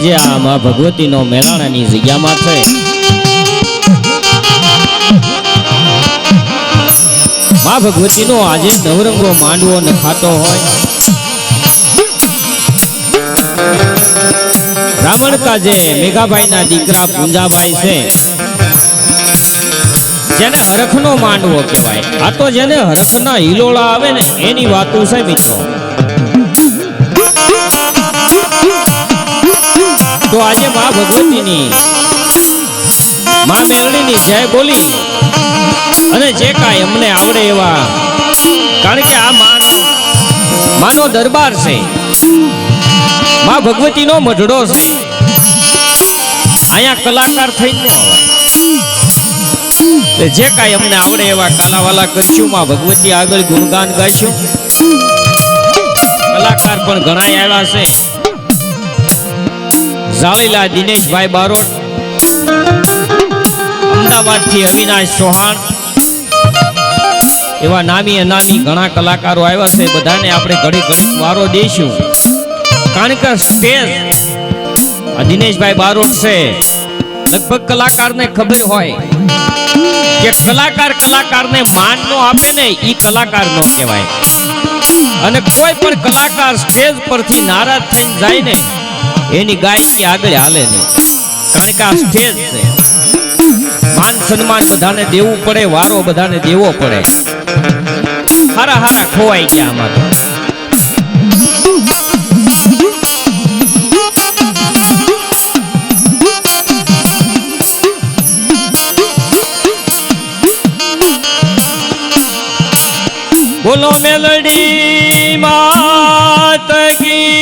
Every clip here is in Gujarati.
આજે આ માં ભગવતીનો મેળાણાની જગ્યામાં છે માં ભગવતીનો આજે નવરંગો માંડવો નખાતો હોય બ્રાહ્મણકા જે મેઘાભાઈના દીકરા પૂંજાભાઈ છે જેને હરખનો માંડવો કહેવાય આ તો જેને હરખના હિલોળા આવે ને એની વાતો છે મિત્રો તો આજે માં ભગવતીની માં મેલડીની જય બોલી અને જે કાંઈ અમને આવડે એવા કારણ કે આ માનો દરબાર છે માં ભગવતીનો મઢડો છે અહીંયા કલાકાર થઈ ન આવે જે કાંઈ અમને આવડે એવા કાલાવાલા કરશું માં ભગવતી આગળ ગુણગાન ગાઈશું કલાકાર પણ ઘણા આવ્યા છે જાળીલા દિનેશભાઈ બારોટ અમદાવાદથી અવિનાશ ચૌહાણ એવા નામી અનામી ઘણા કલાકારો આવ્યા છે બધાને આપણે ઘડી ઘડી વારો દઈશું કારણ કે સ્ટેજ દિનેશભાઈ બારોટ છે લગભગ કલાકારને ખબર હોય કે કલાકારને માન નો આપે ને ઈ કલાકાર નો કહેવાય અને કોઈ પણ કલાકાર સ્ટેજ પરથી નારાજ થઈને જાય ને એની ગાયકી આગળ હાલે નહીં કારણ કે આ સ્ટેજ છે માન સન્માન બધાને દેવું પડે વારો બધાને દેવો પડે હારા હારા ખોવાઈ ગયા આમાં બોલો મેલડી માત કી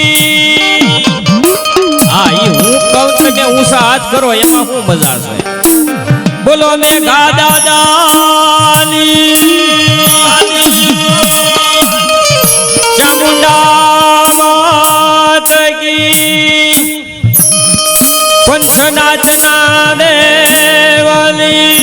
હું કહું છું કે ઊંચા હાથ કરો એમાં શું મજા છે બોલો મેઘા દાદાની ચામુંડા માત કી પંચનાથના દેવલી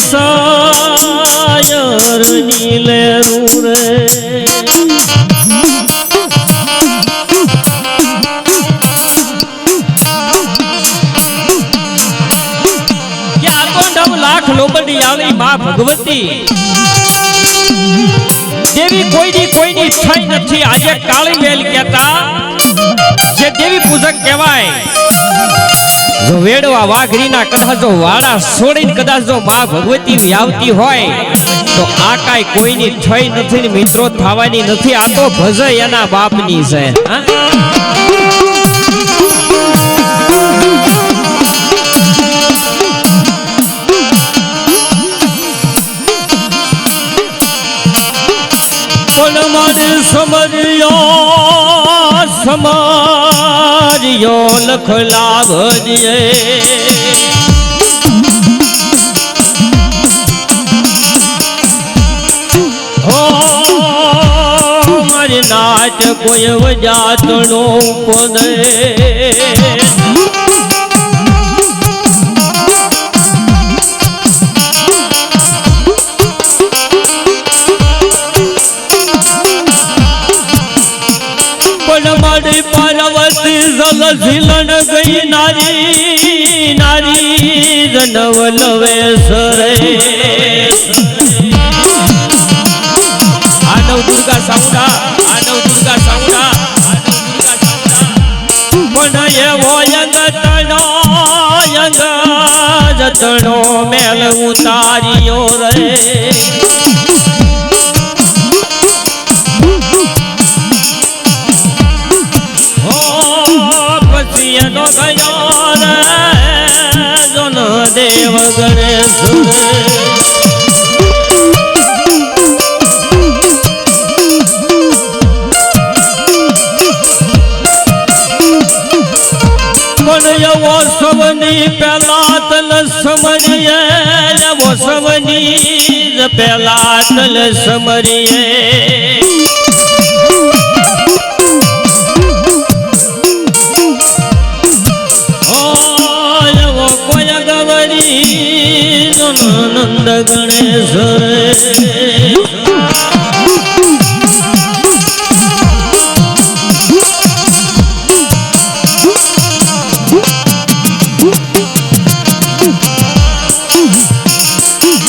સાયર નીલે રે લાખ લોબડી આલી માં ભગવતી દેવી કોઈની થઈ નથી આજે કાળી મેલ કહેતા જે દેવી પૂજક કહેવાય જો વેડવા વાઘરીના કદાચ વાળા છોડીને કદાચ જો માં ભગવતી વ્યાવતી હોય તો આ કાઈ કોઈની થઈ નથી ને મિત્રો થવાની નથી આ તો ભજય એના બાપની છે સમજ્યો લખ લાભજે હો મારી નાચ કોઈ વજાતનો પદે પાર્વતી જલ ઝીલણ ગઈ નારી જનવ લવે સરે આનવ દુર્ગા સાઉડા પણ એવો યંગ જતણો મેલ ઉતાર્યો રે પછી એનો ગયો રે જોન દેવ ગણેશ એવો સવની પેલા તલ સમરીએ એવો સવની પેલા તલ સમરીએ એવો કોઈ ગવરી નંદ ગણેશ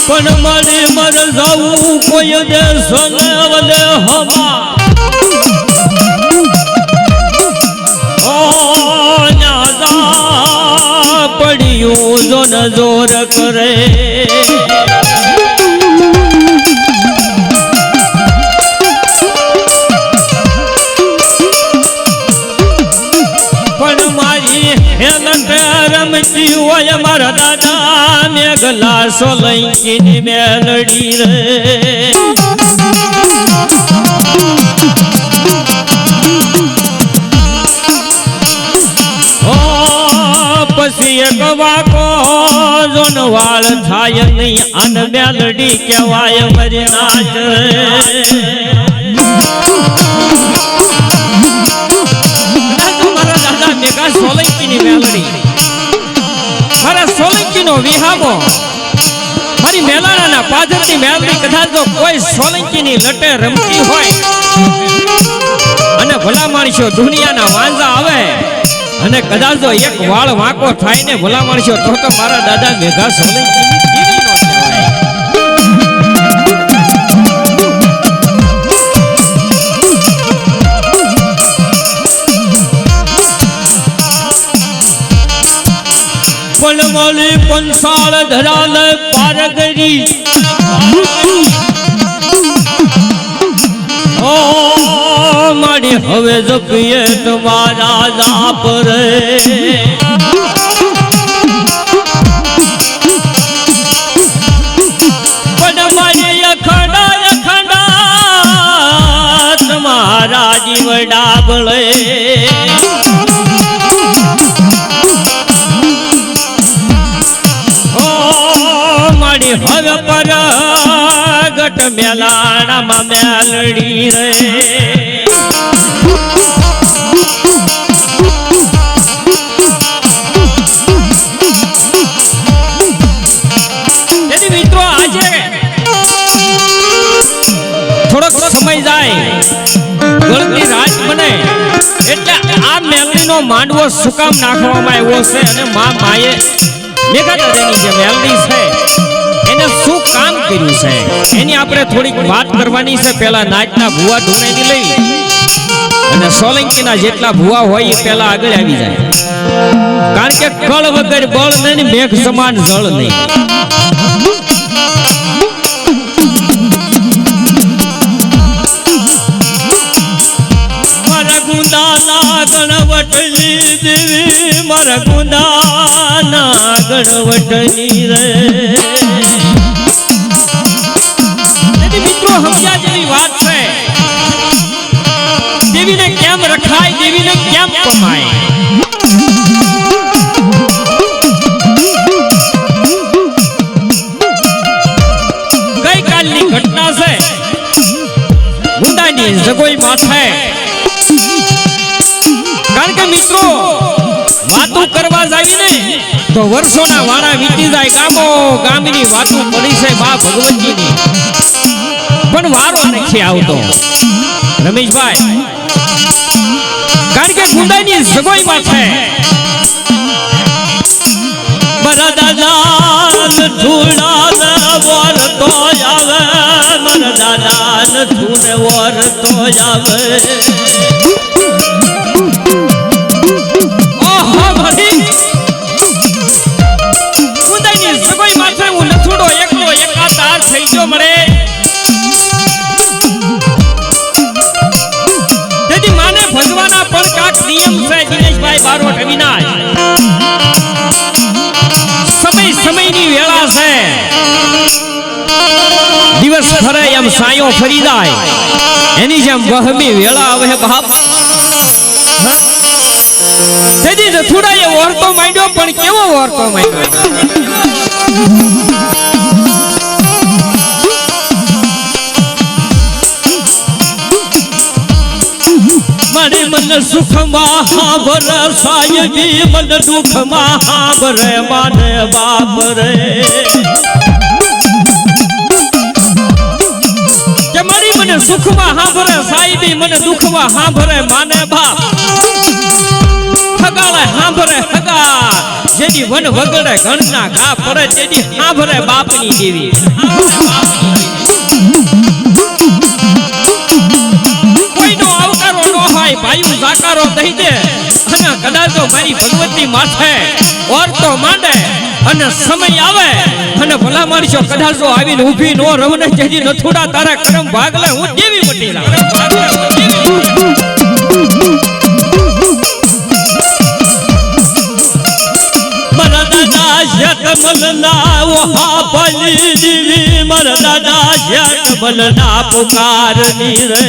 પણ મારી મર જાવું કોઈ દેશ ને વલે હવા પડ્યું જોન જોર કરે પણ મારી હેલન રમતી હોય મારા દાદા મેઘલા સોલંકીની મેલડી રે પછી એક વાકો જોન વાળ થાય નહીં અન મેલડી કહેવાય મરી નાચ મારા દાદા મેઘા સોલંકીની મેલડી મારા સોલંકીનો વિહામો મારી મેલાણાના પાદરની મેલડી કદાચ જો કોઈ સોલંકીની લટે રમતી હોય અને ભલા માણસો દુનિયાના વાંઝા આવે અને કદાચ જો એક વાળ વાંકો થાય ને ભલા માણસો તો મારા દાદા મેઘા સોલંકીની દેવી નો કહેવાય પલવલી પંસાળ ધરાલ પારગરી ઓ મારી હવે જપીએ તમારા જાપ રે પણ મારી અખંડા તમારા જીવડા બળે હવે પરગટ મેલાણામાં મેલડી રે તેથી મિત્રો આજે થોડોક સમય જાય ગળતી રાત બને એટલે આ મેલડીનો માંડવો શું કામ નાખવામાં આવ્યો છે અને માએ મેઘા દાદાની જે મેલડી છે એને શું કામ કર્યું છે એની આપણે થોડીક વાત કરવાની છે પેલા નાચના ભુવા ઢૂંઢીને લઈ અને સોલંકીના જેટલા ભુવા હોય એ પેલા આગળ આવી જાય કારણ કે કળ વગર બળ નહીં મેઘ સમાન જળ નહીં મારા ગુંદાના ગણવટની દેવી મારા ગુંદાના ગણવટની રે મિત્રો સમજ્યા જેવી વાત છે દેવીને કેમ રખાય દેવીને કેમ કમાય ગઈકાલની ઘટના છે મુંદાની જગોઈ માથે કારણ કે મિત્રો વાતો કરવા જાય ને તો વર્ષોના વાળા વીતી જાય ગામો ગામની વાતો પડી છે બા ભગવતીની પણ વારો નથી આવતો રમેશભાઈ કારણ કે મુંડાની જગોઈ માથે મારા દાદા ધૂણા વર તો આવે મારા દાદા ધૂણે વર તો આવે ઓહો મારી મુંડાની જગોઈ માથે મળે તેથી માને ભજવાના પણ કાક નિયમ છે દિનેશભાઈ બારોટ અવિનાશ સમયની વેળા છે દિવસ ફરે એમ સાયો ફરી જાય એની જેમ વહમી વેળા આવે બાપ તેથી જથુડાએ ઓરતો માંડ્યો પણ કેવો ઓરતો માંડ્યો મારે મન સુખમાં હાંભર સાયજી મન દુઃખમાં હાંભરે માને બાપ રે કે મારી મને સુખમાં હાંભરે સાયજી મને દુઃખમાં હાંભરે માને બાપ હગાળે હાંભરે હગા જેની વન વગડે ઘણના ઘા પડે તેની હાંભરે બાપની દેવી ભાઈ સાકારો દઈ દે અને કદાચ મારી ભગવતી માથે ઓરતો માંડે અને સમય આવે અને ભલા માણસો કદાચ આવીને ઊભી નો રવને જેજી નથુડા તારા કરમ ભાગલે હું દેવી મટી મારા દાદા શતમલના વહા ભલી દીવી મારા દાદા શતમલના પુકારની રે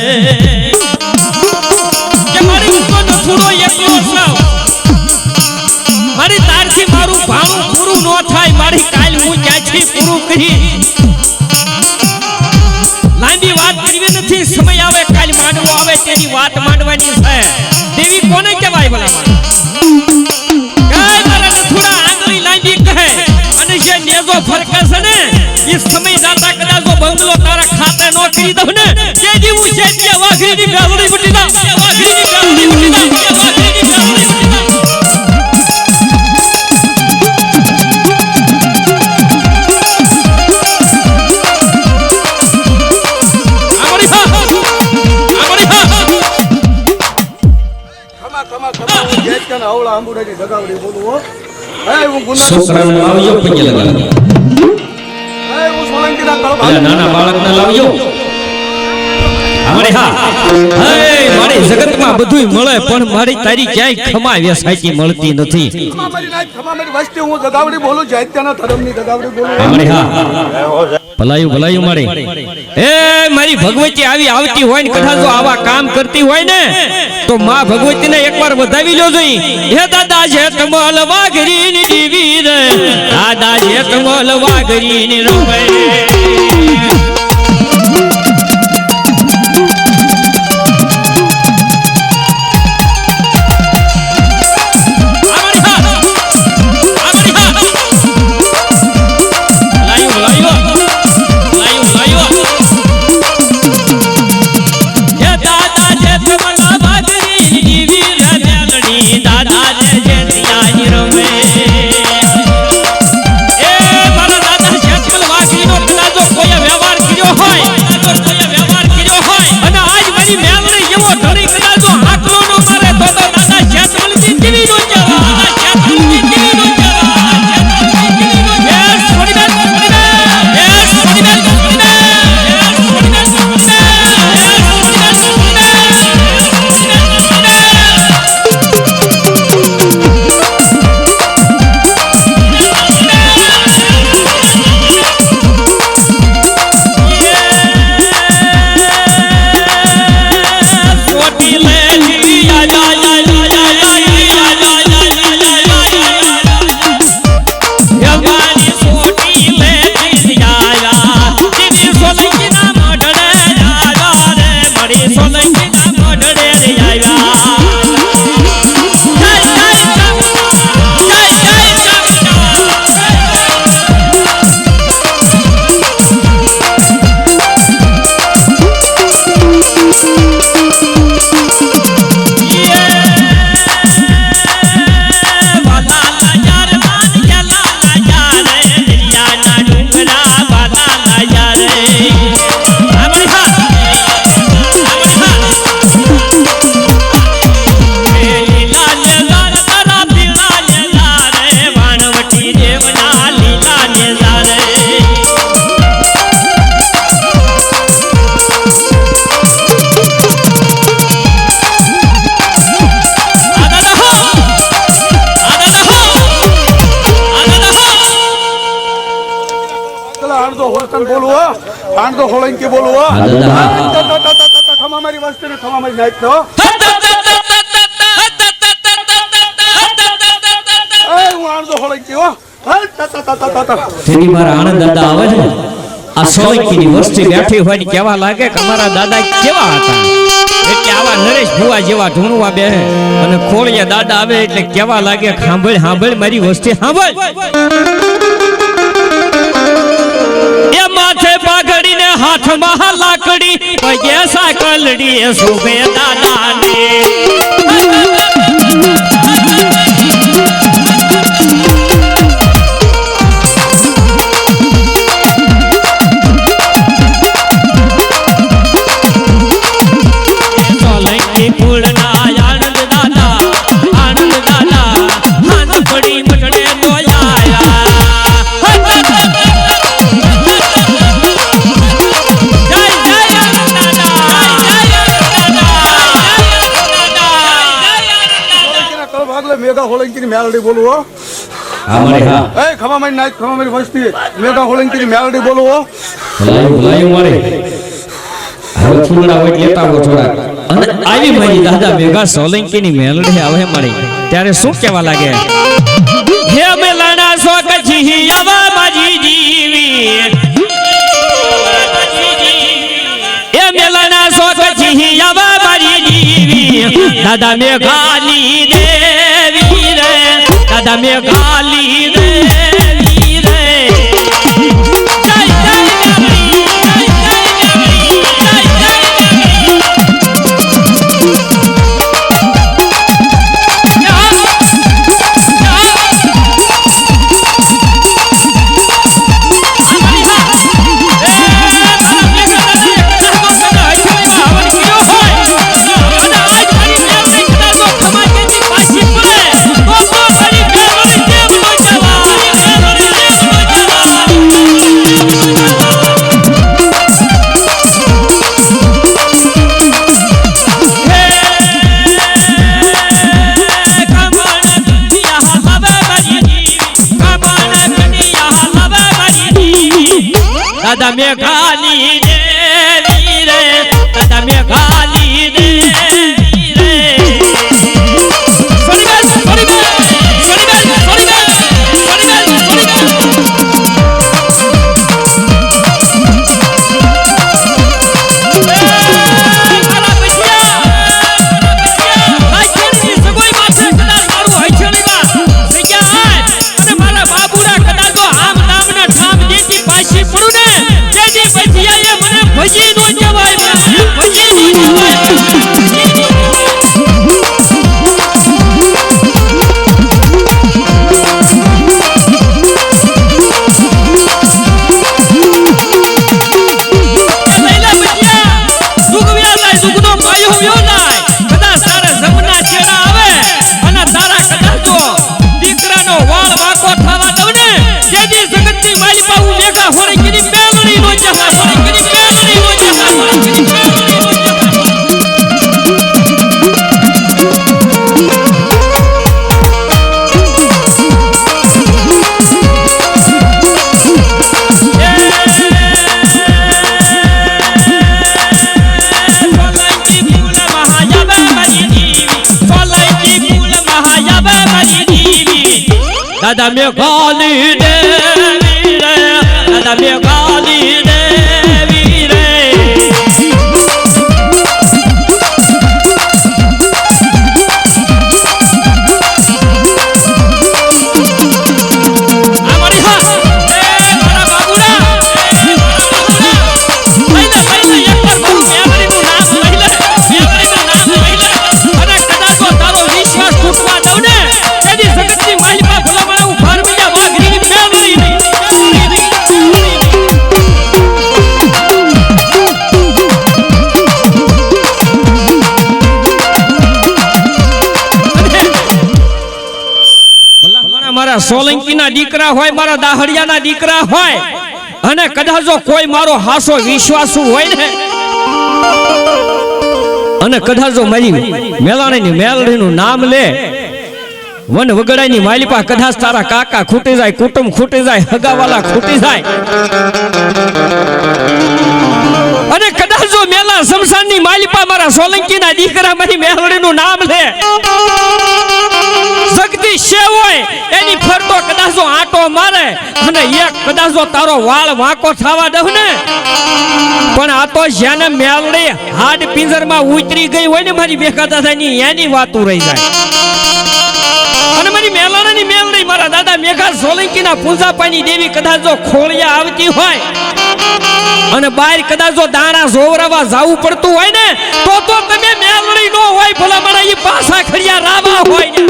મારી તારથી મારું ભાણું પૂરું ન થાય મારી કાલ હું ક્યાંથી પૂરું કરી લાંબી વાત કરવી નથી સમય આવે કાલ માંડવો આવે તેની વાત માંડવાની છે દેવી કોને કહેવાય ભલા મારા નથુડા આંગળી લાંબી કહે અને જે નેજો ફરકે છે ને એ સમય જાતા કદાચ બંગલો તારા ખાતે નો કરી દઉં ને જે દીવું છે તે વાઘરીની ગાલડી બટી દા વાઘરીની ગાલડી બટી દા વાઘરીની ગાલડી બટી દા આવલા આંબુડાની દગાવડી બોલું હો એ હું ગુના છોકરાને લાવજો પગે લગાવી એ હું સોલંકીના તળવા નાના બાળકને લાવજો અમારે હા હે મારી જગતમાં બધુંય મળે પણ મારી તારી ક્યાંય ખમા વેસાયતી મળતી નથી ખમા મારી વસ્તી હું દગાવડી બોલું જૈત્યના ધર્મની દગાવડી બોલું અમારે હા ભલાયું મારે એ મારી ભગવતી આવી આવતી હોય ને કદાચ જો આવા કામ કરતી હોય ને તો માં ભગવતીને એકવાર વધાવી લો જોઈ હે દાદા છે કમલ વાઘરીની દેવી રે દાદા છે કમલ વાઘરીની રમે કોઈ કાન તો ખોલાઈને કે બોલું હો. હા, દાદા, હા. ખમા મારી વસ્તી ને ખમા મારી નાખ તો. હું આણંદો ખોલાઈને કે હો. જેની મારા આણંદ દાદા આવે છે આ સોલંકીની વસ્તી બેઠી હોય ને કેવા લાગે કે અમારા દાદા કેવા હતા. એટલે આવા નરેશ ભુવા જેવા ઢૂંઢવા બેહે અને ખોળિયા દાદા આવે એટલે કેવા લાગે સાંભળ સાંભળ મારી વસ્તી સાંભળ. એ માથે પાઘડી ને હાથમાં લાકડી પગે સાકલડી એ શોભે દાદાને. મેઘા ખોલાઈને મેલડી બોલું હો. એ ખમા મારી નાખ ખમા મારી વસ્તી મેઘા ખોલાઈને મેલડી બોલું હો. આવી મારી દાદા મેઘા સોલંકીની મેલડી આવે મળી ત્યારે શું કેવા લાગે. હે મેલાના સો કછી આવા માજી જીવી એ મેલાના સો કછી આવા માજી જીવી દાદા મેઘાની દેવી રે દાદા મેઘાલી દેવી રે. દાદા મેઘાની દેવી રે દાદા મેઘાની દેવી રે. દાદા મેઘાલી દેવી રે દાદા મેઘાલી દેવી રે. મારા સોલંકીના દીકરા હોય મારા દાહડિયાના દીકરા હોય અને કદાચ જો કોઈ મારો હાસો વિશ્વાસુ હોય ને અને કદાચ જો મારી મેલાણીની મેલડીનું નામ લે વન વગડાની માલિપા કદાચ તારા કાકા ખૂટી જાય કુટુંબ ખૂટી જાય હગાવાલા ખૂટી જાય માલપા મારા સોલંકીના દીકરા મારી મેલડીનું નામ લે. જગદીશ છે હોય એની ફરતો કદાચ આંટો મારે અને એક કદાચ તારો વાળ વાંકો થવા દઉં ને, પણ આ તો જેને મેલડી હાડ પિંજરમાં ઉતરી ગઈ હોય ને મારી બેકાતા થાય એની વાતું રહી જાય. અને મારી મેલડીની મેલડી મારા દાદા મેઘા સોલંકીના પૂંજાપાની દેવી કદાચ જો ખોળિયા આવતી હોય અને બહાર કદાચ જો દાણા જોવરાવા જાવું પડતું હોય ને તો તમે મેલડી નો હોય ભલા મારા ઈ પાછા ખડિયા રાવા હોય ને.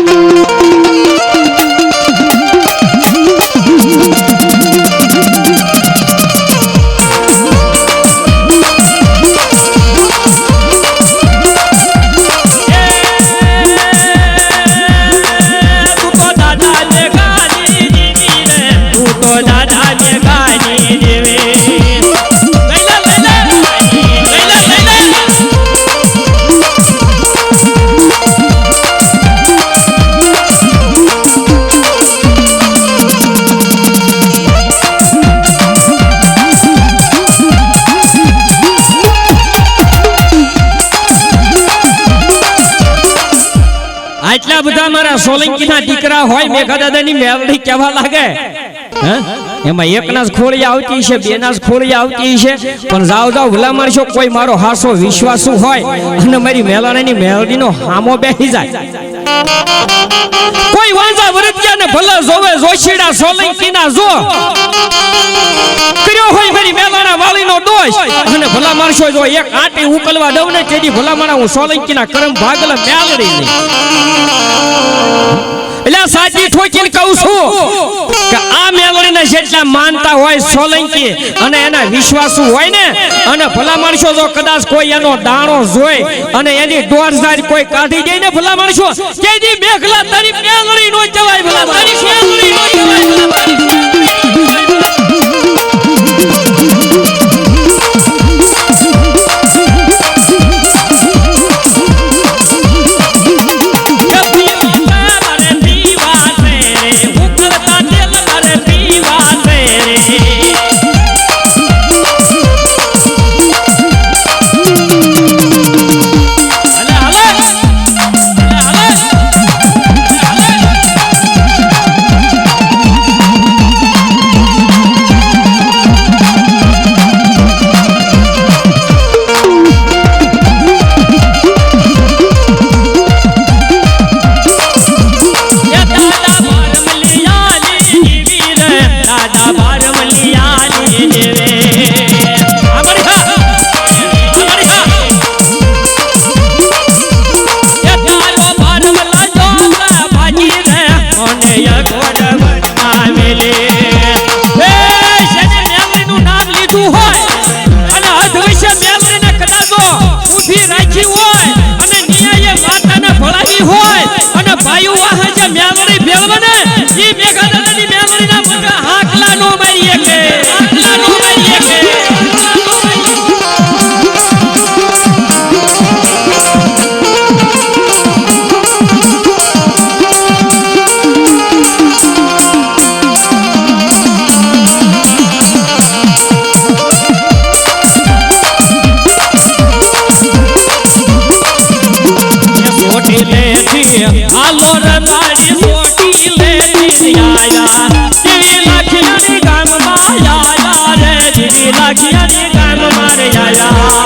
આટલા બધા મારા સોલંકીના દીકરા હોય મેઘા દાદાની મેલડી કેવા લાગે? એમાં એકના જ ખોળિયા આવતી છે, બેના જ ખોળિયા આવતી છે, પણ જાવ જાવ ભલા માણસો કોઈ મારો હાસો વિશ્વાસુ હોય અને મારી મેલાણીની મેલડીનો હામો બેસી જાય. કોઈ વાંજા વરત્યા ને ભલે જોવે જોશીડા સોલંકીના જો કર્યો હોય મારી મેલાણા વાળીનો દોષ અને ભલા માણસો જો એક આટી ઉકલવા દઉં ને તેથી ભલા માણા હું સોલંકીના કરમ ભાગલે મેલડી નહીં. એટલે સાચી ઠોકીને કહું છું કે આ મેલડીને જેટલા માનતા હોય સોલંકી અને એના વિશ્વાસુ હોય ને અને ભલા માણસો જો કદાચ કોઈ એનો દાણો જોઈ અને એની દોરદાર કોઈ કાઢી દે ને ભલા માણસો કે દી મેઘલા તારી મેલડી નો જવાય ભલા તારી મેલડી નો જવાય ભલા હાલો રે મારી મોટી લેતી આયા દેવી લાખિયાની ગામમાં આયા રે દેવી લાખિયાની ગામમાં રે આયા